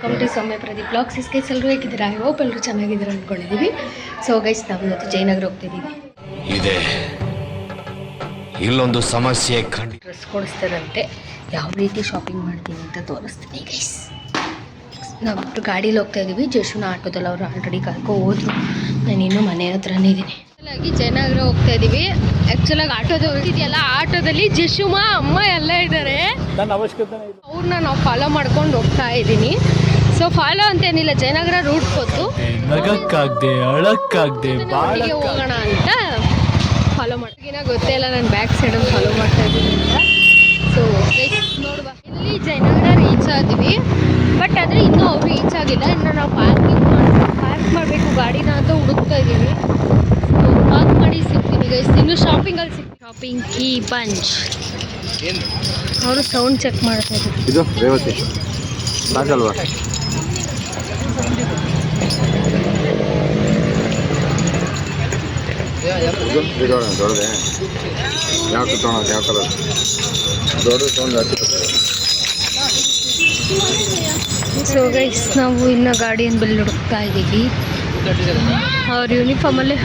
Welcome to Soumya Pradeep blogs. Guys ಎಲ್ಲರೂ ಹೇಗಿದ್ದೀರಾ? I hope ಎಲ್ಲರೂ ಚೆನ್ನಾಗಿದ್ದೀರಾ ಅಂದ್ಕೊಂಡಿದ್ದೀವಿ. ಸೊ ಗೈಸ್ ನಾವು ಇವತ್ತು ಜಯನಗರ ಹೋಗ್ತಿದ್ದೀವಿ. ಇದೆ ಇಲ್ಲೊಂದು ಸಮಸ್ಯೆ. ಡ್ರೆಸ್ ಕೊಡಿಸ್ತಾರಂತೆ, ಯಾವ ರೀತಿ ಶಾಪಿಂಗ್ ಮಾಡ್ತೀನಿ ಅಂತ ತೋರಿಸ್ತೀನಿ ಗೈಸ್. ನಾವು ಗಾಡೀಲಿ ಹೋಗ್ತಾ ಇದ್ದೀವಿ. ಜಶುನ ಆಟೋದಲ್ಲಿ ಅವರು ಆಲ್ರೆಡಿ ಕರ್ಕೊ ಹೋದ್ರು. ನಾನಿನ್ನೂ ಮನೆ ಹತ್ರನೇ ಇದ್ದೀನಿ. ಆ್ಯಕ್ಚುಲಾಗಿ ಜಯನಗರ ಹೋಗ್ತಾ ಇದ್ದೀವಿ. ಆ್ಯಕ್ಚುಲಾಗಿ ಆಟೋದ ಹೊರಟಿದೆಯಲ್ಲ, ಆಟೋದಲ್ಲಿ ಜಶುಮ ಅಮ್ಮ ಎಲ್ಲ ಇದ್ದಾರೆ. ಅವ್ರನ್ನ ನಾವು ಫಾಲೋ ಮಾಡ್ಕೊಂಡು ಹೋಗ್ತಾ ಇದ್ದೀನಿ. ಸೊ ಫಾಲೋ ಅಂತೇನಿಲ್ಲ, ಜಯನಗರ ರೂಟ್ ಗೊತ್ತು, ಹೋಗೋಣ ಅಂತ ಫಾಲೋ ಮಾಡ್ತೀನ. ಗೊತ್ತೇ ಇಲ್ಲ, ನಾನು ಬ್ಯಾಕ್ ಸೈಡಲ್ಲಿ ಫಾಲೋ ಮಾಡ್ತಾ ಇದ್ದೀನಿ ಅಂತ. ಸೊ ನೋಡುವ, ಇಲ್ಲಿ ಜಯನಗರ ರೀಚ್ ಆದ್ವಿ. ಬಟ್ ಆದರೆ ಇನ್ನೂ ಅವ್ರು ರೀಚ್ ಆಗಿಲ್ಲ. ಇನ್ನು ನಾವು ಪಾರ್ಕ್ ಮಾಡಬೇಕು ಗಾಡಿನ ಅಂತ ಹುಡುಕ್ತಾ ಇದ್ದೀವಿ. ಸೊ ಪಾರ್ಕ್ ಮಾಡಿ ಸಿಗ್ತೀನಿ ಗೈಸ್. ಇನ್ನು ಶಾಪಿಂಗಲ್ಲಿ ಸಿಗ್ತೀನಿ. ಶಾಪಿಂಗ್ ಕೀ ಪಂಚ್ ಅವರು ಸೌಂಡ್ ಚೆಕ್ ಮಾಡ್ತಾ ಇದ್ದಾರೆ. ಇದು ರೇವತಿ ಸಾಕಲ್ವಾ? ದೊಡ್ಡದೆ ಯಾವ ತೊಗೊಳೋದು, ಯಾವ ಕಲರ್ ದೊಡ್ಡದು ತೊಗೊಂಡು. ಸೊ ಗೈಸ್ ನಾವು ಇನ್ನು ಗಾಡಿಯನ್ನು ಬೆಲ್ಲಿ ಹುಡುಕ್ತಾ ಇದ್ದೀವಿ. ಅವ್ರ ಯೂನಿಫಾರ್ಮಲ್ಲೇ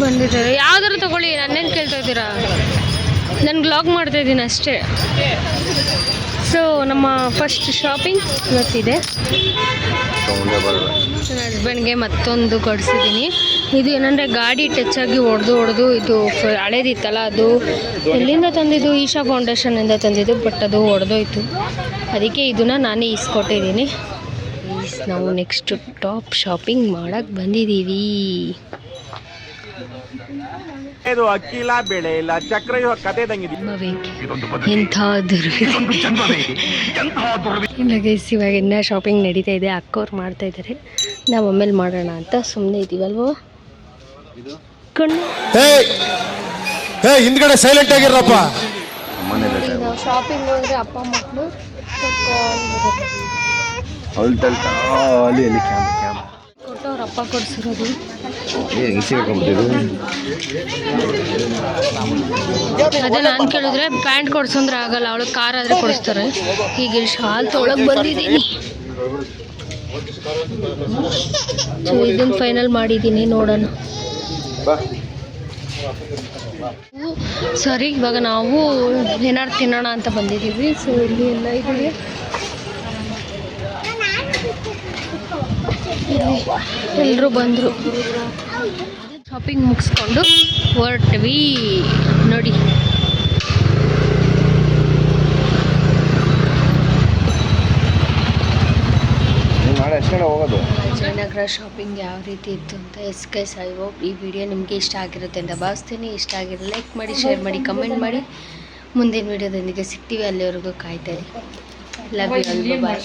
ಬಂದಿದ್ದಾರೆ. ಯಾವ್ದಾರು ತಗೊಳ್ಳಿ, ನನ್ನೇನು ಕೇಳ್ತಾ ಇದ್ದೀರಾ? ನಾನು ಬ್ಲಾಗ್ ಮಾಡ್ತಾ ಇದ್ದೀನಿ ಅಷ್ಟೇ. ಸೊ ನಮ್ಮ ಫಸ್ಟ್ ಶಾಪಿಂಗ್ ಇವತ್ತಿದೆ. ನನ್ನ ಹಸ್ಬೆಂಡ್ಗೆ ಮತ್ತೊಂದು ಕೊಡಿಸಿದ್ದೀನಿ. ಇದು ಏನಂದರೆ ಗಾಡಿ ಟಚ್ ಆಗಿ ಹೊಡೆದು ಇದು ಹಳೇದಿತ್ತಲ್ಲ, ಅದು ಎಲ್ಲಿಂದ ತಂದಿದ್ದು? ಈಶಾ ಫೌಂಡೇಶನಿಂದ ತಂದಿದ್ದು. ಬಟ್ ಅದು ಹೊಡೆದೋಯ್ತು, ಅದಕ್ಕೆ ಇದನ್ನು ನಾನೇ ಇಸ್ಕೊಟ್ಟಿದ್ದೀನಿ. ನಾವು ನೆಕ್ಸ್ಟ್ ಟಾಪ್ ಶಾಪಿಂಗ್ ಮಾಡೋಕ್ಕೆ ಬಂದಿದ್ದೀವಿ. ಅಕ್ಕಿಲ್ಲ, ಬೆಳೆ ಇಲ್ಲ, ಚಕ್ರ ಕತೆ ಇಲ್ಲ ಗೈಸ್, ಇವಾಗ ಇನ್ನ ಶಾಪಿಂಗ್ ನಡೀತಾ ಇದೆ. ಅಕ್ಕವ್ರು ಮಾಡ್ತಾ ಇದ್ದಾರೆ, ನಾವು ಆಮೇಲೆ ಮಾಡೋಣ ಅಂತ ಸುಮ್ಮನೆ ಇದ್ದೀವಲ್ವೋ. ಹಿಂದ್ಗಡೆ ಸೈಲೆಂಟ್ ಆಗಿರಪ್ಪ. ನಾವು ಶಾಪಿಂಗ್ ಹೋದ್ರೆ ಅಪ್ಪ ಮಕ್ಕಳು ಕೊಟ್ಟು ಅವ್ರ ಅಪ್ಪ ಕೊಡ್ಸಿರೋದು. ಅದೇ ನಾನು ಕೇಳಿದ್ರೆ ಪ್ಯಾಂಟ್ ಕೊಡ್ಸಂದ್ರೆ ಆಗಲ್ಲ, ಅವಳಿಗೆ ಕಾರ್ ಆದರೆ ಕೊಡಿಸ್ತಾರೆ. ಹೀಗೆ ಶಾಲ್ ತೊಳಗೆ ಬಂದಿದ್ದೀನಿ. ಸೊ ಇದನ್ನು ಫೈನಲ್ ಮಾಡಿದ್ದೀನಿ, ನೋಡೋಣ. ಸರಿ, ಇವಾಗ ನಾವು ಏನಾರು ತಿನ್ನೋಣ ಅಂತ ಬಂದಿದ್ದೀವಿ. ಸೊ ಇಲ್ಲಿ ಎಲ್ಲ ಇದ್ದೀವಿ. ಎಲ್ಲರೂ ಬಂದರು. ಶಾಪಿಂಗ್ ಮುಗಿಸ್ಕೊಂಡು ಹೊರಟ್ವಿ ನೋಡಿ. ಜಯನಗರ ಶಾಪಿಂಗ್ ಯಾವ ರೀತಿ ಇತ್ತು ಅಂತ. ಎಸ್ ಗೈಸ್, ಐ ಹೋಪ್ ಈ ವಿಡಿಯೋ ನಿಮಗೆ ಇಷ್ಟ ಆಗಿರುತ್ತೆ ಅಂತ ಭಾವಿಸ್ತೀನಿ. ಇಷ್ಟ ಆಗಿರೋ ಲೈಕ್ ಮಾಡಿ, ಶೇರ್ ಮಾಡಿ, ಕಮೆಂಟ್ ಮಾಡಿ. ಮುಂದಿನ ವಿಡಿಯೋದೊಂದಿಗೆ ಸಿಗ್ತೀವಿ. ಅಲ್ಲಿವರೆಗೂ ಕಾಯ್ತಾ ಇರಿ. Love you. ಬಾಯ್.